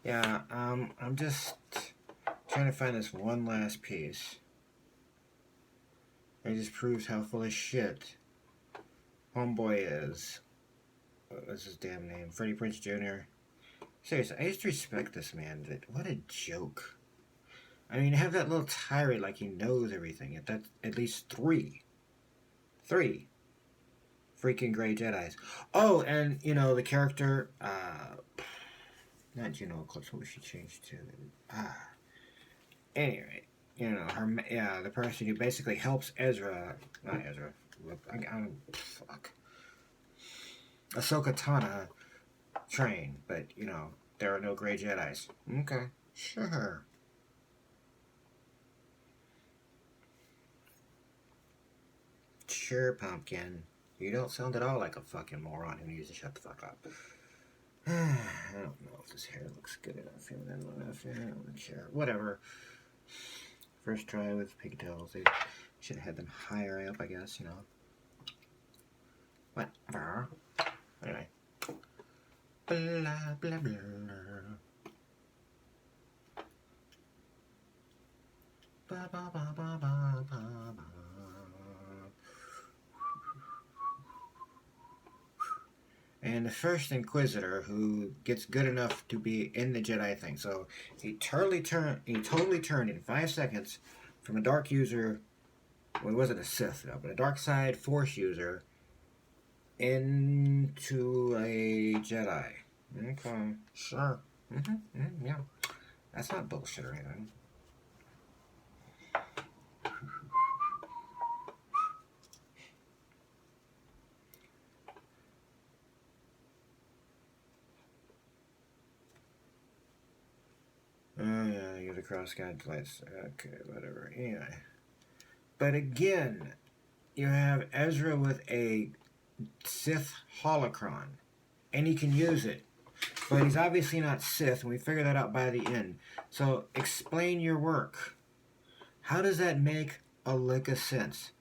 Yeah, I'm just trying to find this one last piece. It just proves how full of shit Homeboy is. What's his damn name? Freddy Prince Jr. Seriously, I used to respect this man, but what a joke. I mean, have that little tirade like he knows everything. That's at least three freaking Grey Jedi's. Oh, and the character, not Juno Eclipse. What was she changed to? Ah, anyway, her, yeah, the person who basically helps Ezra, not Ezra. I'm fuck. Ahsoka Tana train, but there are no Grey Jedi's. Okay, sure. Sure, Pumpkin. You don't sound at all like a fucking moron who needs to shut the fuck up. I don't know if this hair looks good enough, feminine enough. I don't care. Whatever. First try with pigtails. They should have had them higher up, I guess, Whatever. Anyway. Blah, blah, blah. Ba, ba, ba, ba, ba, ba, ba. And the first Inquisitor who gets good enough to be in the Jedi thing. So he totally turned in 5 seconds from a dark user. Well, he wasn't a Sith though, but a dark side Force user into a Jedi. Okay, sure. Yeah, that's not bullshit or anything. Oh yeah, you're the cross guide lights. Okay, whatever. Anyway, but again, you have Ezra with a Sith holocron, and he can use it. But he's obviously not Sith, and we figure that out by the end. So explain your work. How does that make a lick of sense?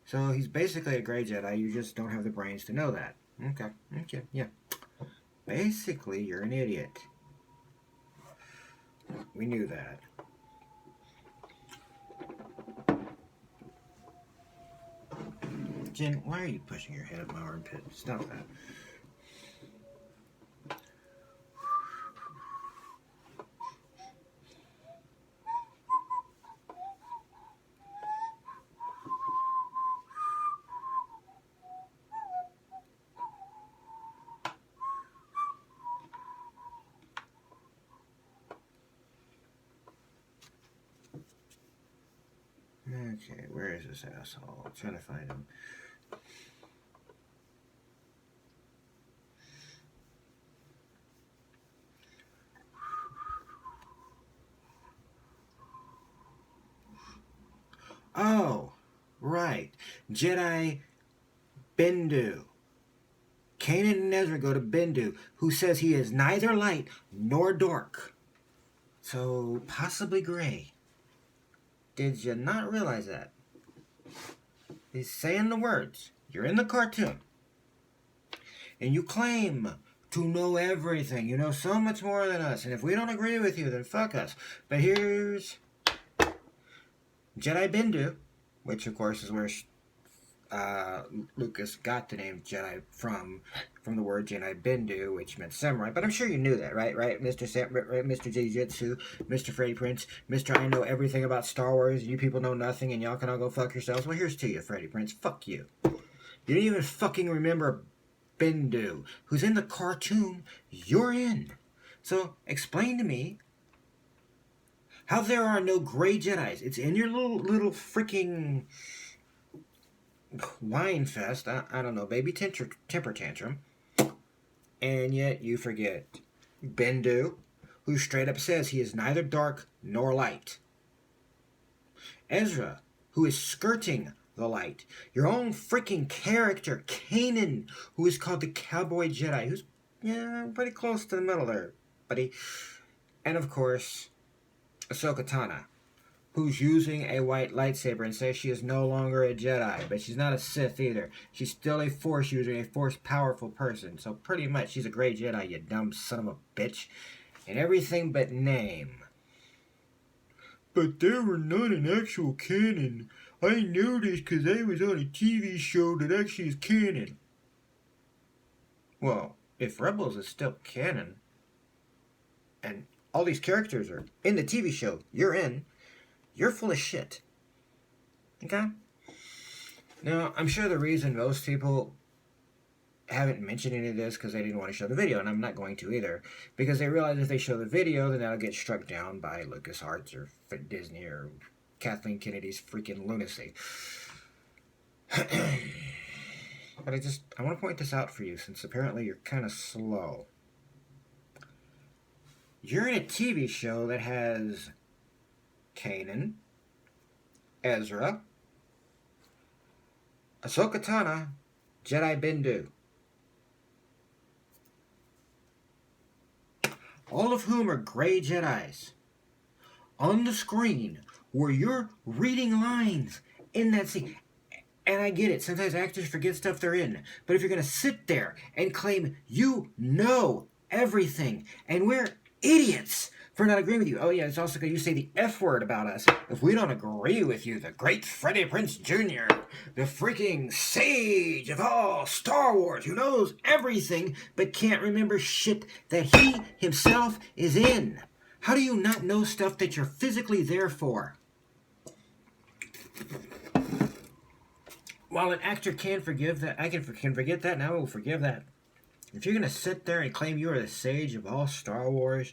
So he's basically a Grey Jedi, you just don't have the brains to know that. Okay, yeah. Basically, you're an idiot. We knew that. Jen, why are you pushing your head up my armpit? Stop that. Okay, where is this asshole? I'm trying to find him. Oh, right. Jedi Bendu. Kanan and Ezra go to Bendu, who says he is neither light nor dark. So, possibly gray. Did you not realize that? He's saying the words. You're in the cartoon. And you claim to know everything. You know so much more than us. And if we don't agree with you, then fuck us. But here's Jedi Bendu, which of course is where Lucas got the name Jedi from the word Jedi Bendu, which meant samurai. But I'm sure you knew that, right? Right, Mr. Jiu-Jitsu, Mr. Freddy Prince, Mr. I know everything about Star Wars, and you people know nothing, and y'all can all go fuck yourselves. Well, here's to you, Freddy Prince. Fuck you. You didn't even fucking remember Bendu, who's in the cartoon you're in. So explain to me how there are no Grey Jedis. It's in your little freaking wine fest. I don't know, baby temper tantrum. And yet you forget Bendu, who straight up says he is neither dark nor light. Ezra, who is skirting the light. Your own freaking character, Kanan, who is called the Cowboy Jedi, who's pretty close to the middle there, buddy. And of course, Ahsoka Tana, who's using a white lightsaber and says she is no longer a Jedi, but she's not a Sith either. She's still a Force user, a Force powerful person. So pretty much she's a Grey Jedi, you dumb son of a bitch. and everything but name. But they were not an actual canon. I know this because I was on a TV show that actually is canon. Well, if Rebels is still canon, and all these characters are in the TV show you're full of shit. Okay? Now, I'm sure the reason most people haven't mentioned any of this because they didn't want to show the video, and I'm not going to either, because they realize if they show the video, then that'll get struck down by LucasArts or Disney or Kathleen Kennedy's freaking lunacy. But I want to point this out for you, since apparently you're kind of slow. You're in a TV show that has Kanan, Ezra, Ahsoka Tano, Jedi Bendu. All of whom are gray Jedis. On the screen, where you're reading lines in that scene. And I get it, sometimes actors forget stuff they're in. But if you're going to sit there and claim you know everything, and we're idiots for not agreeing with you. Oh yeah, it's also because you say the F word about us. If we don't agree with you, the great Freddy Prince Jr., the freaking sage of all Star Wars, who knows everything but can't remember shit that he himself is in. How do you not know stuff that you're physically there for? While an actor can forgive that, I can forget that, and I will forgive that. If you're going to sit there and claim you are the sage of all Star Wars,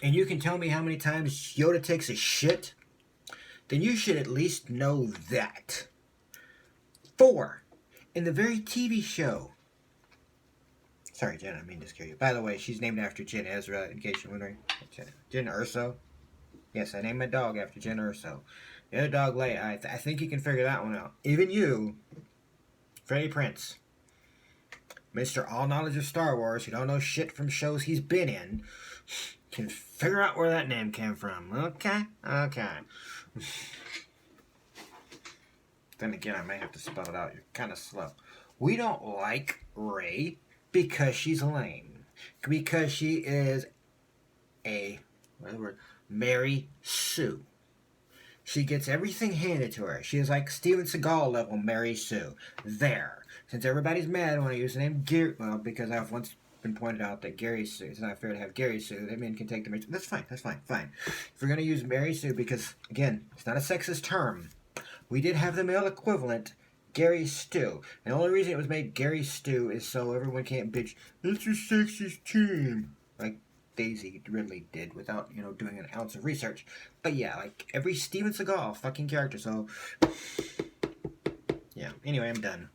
and you can tell me how many times Yoda takes a shit, then you should at least know that. 4. In the very TV show. Sorry, Jen, I didn't mean to scare you. By the way, she's named after Jen Ezra, in case you're wondering. Jen Urso. Yes, I named my dog after Jen Urso. The other dog, Leia. I think you can figure that one out. Even you, Freddy Prince, Mr. All Knowledge of Star Wars, who don't know shit from shows he's been in, can figure out where that name came from. Okay? Then again, I may have to spell it out. You're kind of slow. We don't like Rey because she's lame. Because she is a, Mary Sue. She gets everything handed to her. She is like Steven Seagal level Mary Sue. There. Since everybody's mad when I use the name Gary, well, because I've once been pointed out that Gary Sue, it's not fair to have Gary Sue. That man can take the... That's fine. If we're going to use Mary Sue, because, again, it's not a sexist term. We did have the male equivalent, Gary Stew. And the only reason it was made Gary Stew is so everyone can't bitch, it's a sexist term. Like Daisy Ridley did without, doing an ounce of research. But yeah, every Steven Seagal fucking character, so... Yeah, anyway, I'm done.